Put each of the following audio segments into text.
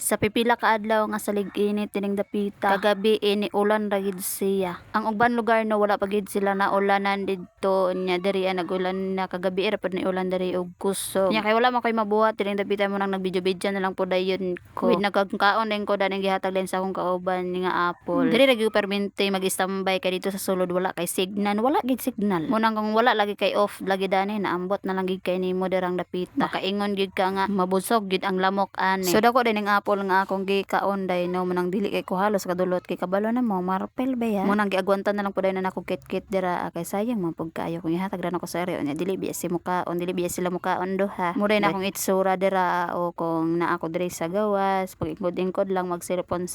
Sa pipila ka adlaw nga salig init tining dapita. Kagabi ini ulan ra gid siya. Ang uban lugar no wala pa gid sila na ulanan didto nya diri nagulan na kagabi ra pud ni ulan diri og kusog. Nya kay wala man koy mabuhat tining dapita mo nang nagbidyo-bidyo na lang pud dayon ko. With nagkakaon din ko daning gihatag din sa akong kauban nga apple. Diri ra gyud permente mag-standby kay dito sa sulod wala kay signal, wala gid signal. Munang kung wala lagi kay off lagi dani naambot na lang gid kay nimo dirang dapita. Makaingon gid ka nga mabusog gid ang lamok ani. So dako din ang apple nga akong gikaon day no munang dili kay ko halos kadulot kay kabalo na mo marpel ba ya. Munang giagwantan na lang pud na nako kit-kit dira kay sayang man pud kaayo kung ihatag ra nako sa area nya dili biya si mukaon dili biya sila mukaon duha. Muday na akong itsura dira o kung naa ako diri sa gawas pag ingkod lang mag cellphone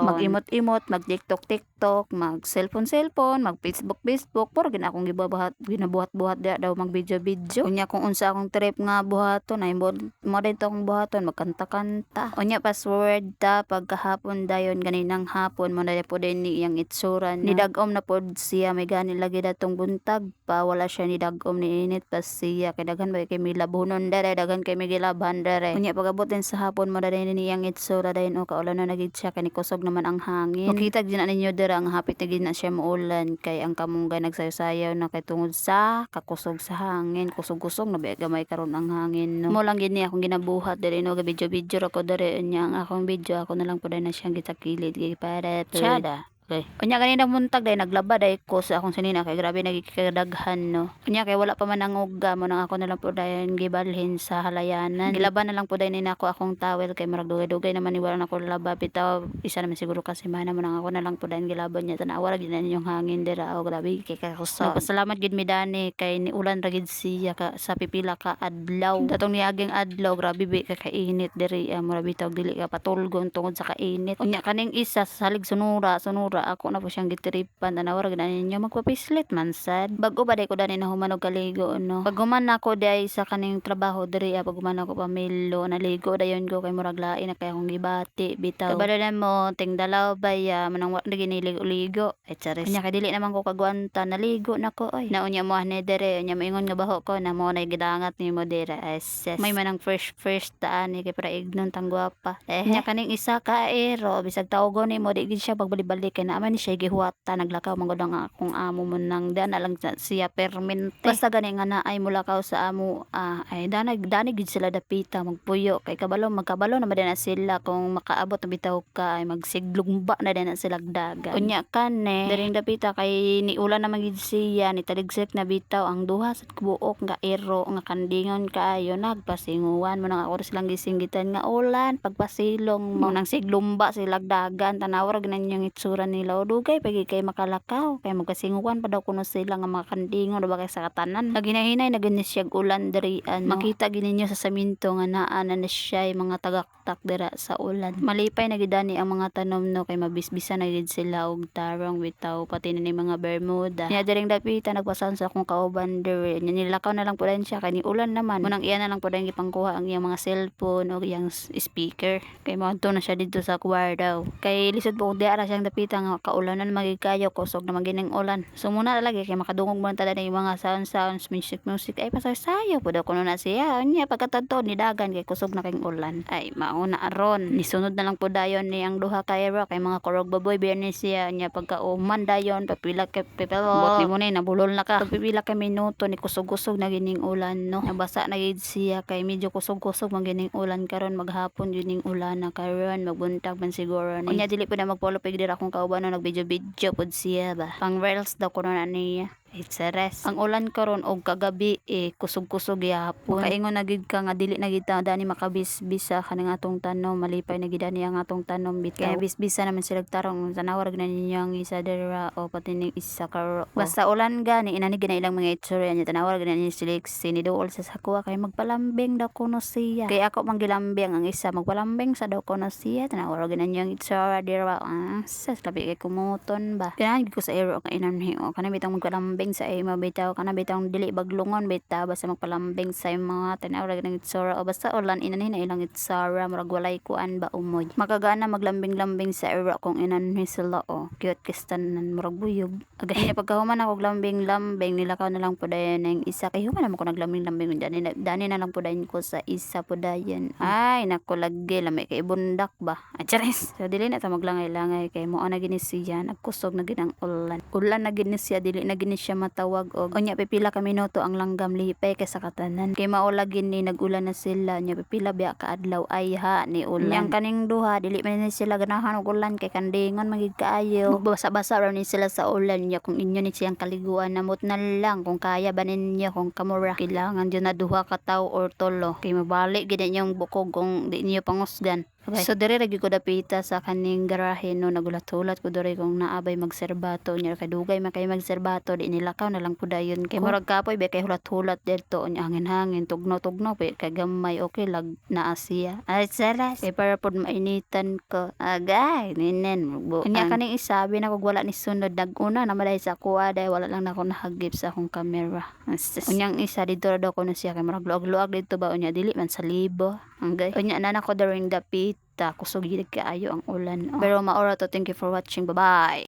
mag-imot mag TikTok mag cellphone mag Facebook puro gid akong ginabuhat dira daw mag video unya kung unsa akong trip nga buhaton ay mo din to akong buhaton magkanta unya password ta pagkahapon dayon ganinang hapon mo na po din ni iyang itsura ni dagom na pod siya may gani lagi datong buntag pa wala siya ni dagom ni init pa siya kay daghan ba kay milabunon dere daghan kay migilaban dere unya pagabot din sa hapon mo na din ni iyang itsura dayon o kaulan na nagid siya kay kusog naman ang hangin makita gid na ninyo dere ang hapit na gid na siya muulan kay ang kamungga nagsayaw na kay tungod sa kakusog sa hangin kusog na gamay karon ang hangin no mo lang gid ni akong ginabuhat dere no video ra ko dere nya ang akong video ako na lang pud na siyang gitakilid kay para tsada. Okay. Unya ganina muntag day naglaba day ko sa akong sinina kay grabe nagikadaghan no. Unya kay wala pa man ang ugga mo nang ako na lang pud dayon gibalhin sa halayanan. Gilaban na lang pud ni nako akong towel kay murag dugay-dugay naman ni wala na ko laba bitaw isa naman siguro kasi mana mo nang ako na lang pud dayon gilaban nya tanawa ra gid na yung hangin dira o grabe kay kakusa. Pasalamat gid mi dani kay ni ulan ra gid siya ka sa pipila ka adlaw. Datong niaging adlaw grabe bi ka kainit diri mura bitaw dili ka patulgon tungod sa kainit. Unya kaning isa sa salig sunura ako na po siyang gitiripan tanawa ra ninyo magpapislit man sad bago ba day ko dani na humanog kaligo no paghuman ako day sa kaning trabaho diri paghuman ako pamilo naligo dayon ko kay murag lain na kay akong gibati bitaw kabalo na mo ting dalaw baya manang wa giniligo ay charis nya kay dili naman ko kagwanta naligo nako oy naunya mo ani dere nya maingon nga baho ko na mo nay gidangat ni mo dere SS may manang first taan ni kay para ignon tang gwapa nya kaning isa ka ero bisag tawgon ni mo di gid siya pagbali-balik kay naman ni siya gihuwata naglakaw man gud ang akong amo mo nang dana lang siya permente basta gani nga naay mulakaw sa amo ay dani gid sila dapita magpuyo kay magkabalo na madana sila kung makaabot na bitaw ka ay magsiglugba na dana sila dagat unya kane diring dapita kay ni ulan na magid siya ni taligsik na bitaw ang duha sa buok nga ero nga kandingon kaayo nagpasinguan mo nang ako silang gisinggitan nga ulan pagpasilong mo nang siglumba sila dagan tanawa ra ginan yung itsura nila o dugay pagi kay makalakaw kay magkasinguan pa daw kuno sila nga mga kandingon ba kay sa katanan naginahinay na gani siya ulan diri makita gini niyo sa saminto nga naa na siya mga tagaktak dira sa ulan malipay na gidani ang mga tanom no kay mabisbisan na gid sila og tarong bitaw pati na ni mga bermuda nya diring dapita nagpasan sa akong kauban diri nilakaw na lang pud siya kay ni ulan naman munang iya na lang pud gipangkuha ang iyang mga cellphone o iyang speaker kay moadto na siya dito sa kwarto kay lisod po di ara siyang dapita nga kaulanan magikayo kusog na magining ulan so muna lagi kay makadungog mo tada yung mga sounds music ay pasayo pud ako na siya nya pagkatadto ni dagan kay kusog na kay ulan ay mauna aron nisunod na lang pud dayon ni ang duha ka ero kay mga korog baboy biyernes siya nya pagkauman dayon papila kay pipelo bot mo ni nabulol na ka pipila ka minuto ni kusog-kusog na gining ulan no nabasa na gid siya kay medyo kusog-kusog magining ulan karon maghapon gining ulan na karon magbuntag man siguro ni nya dili pud na magpolo pig dira akong kauban no nagvideo pod siya ba pang reels daw kuno na niya it's a rest ang ulan karon og kagabi kusog-kusog gyapon makaingon na gid ka nga dili na gid ta dani makabisbisa kaning atong tanom malipay na gid ani ang atong tanom bitaw kay bisbisa naman sila tarong tanawa ra ninyo ang isa dira o pati ning isa karo basta ulan gani inani gid na ilang mga itsura nya tanawa ra ninyo sila siniduol sa sakwa kay magpalambing daw kuno siya kay ako man gilambing ang isa magpalambing sa daw kuno siya tanawa ra ninyo ang itsura dira sa labi kay kumuton ba kailangan ko sa ero ang inanhi o kanang bitang magpalambing magpalambing sa imo bitaw kana bitaw dili baglungon bitaw basta magpalambing sa imo tanaw ra ng itsura o basta ulan inanin na ilang itsura murag walay kuan ba umoy makagana maglambing-lambing sa ira kung inanhi sila o cute kistanan murag buyog agay pagkahuman ako lambing-lambing nilakaw na lang pudayon ng isa kay human naman ko naglambing-lambing dani na lang pudayon ko sa isa pudayon ay nako lagi lamay kay bundak ba achares so dili na ta maglangay-langay kay mo na gini siya nagkusog na gid ang ulan na gid ni siya dili na gid ni siya matawag og unya pipila ka minuto ang langgam lipay kay sa katanan kay maula gini nagulan na sila nya pipila biya ka adlaw ay ha ni ulan yang kaning duha dili man ni sila ganahan og ulan kay kandingon magid kaayo magbasa-basa ra ni sila sa ulan nya kung inyo ni siyang kaliguan namot na lang kung kaya ba ninyo kung kamura kailangan jud na duha ka tawo or tulo kay mabalik gid inyong bukog kung di niyo pangusgan. Okay. So dire ra gyud ko dapita sa kaning garahe no nagulat-ulat ko diri kung naabay magserbato nya kay dugay man kay magserbato di nilakaw na lang pudayon kay murag kapoy be kay hulat-hulat didto nya hangin-hangin tugnaw-tugnaw pe kay gamay okay lag naa siya ay saras kay para pod mainitan ko agay ninen nya kaning isabi na kog wala ni sunod naguna na maday sa kuha day wala lang nako nahagip sa akong camera unyang isa didto ra daw ko na siya kay murag luag-luag didto ba unya dili man sa libo angay unya na nako during the pit kusog gid kaayo ang ulan pero maura to thank you for watching bye bye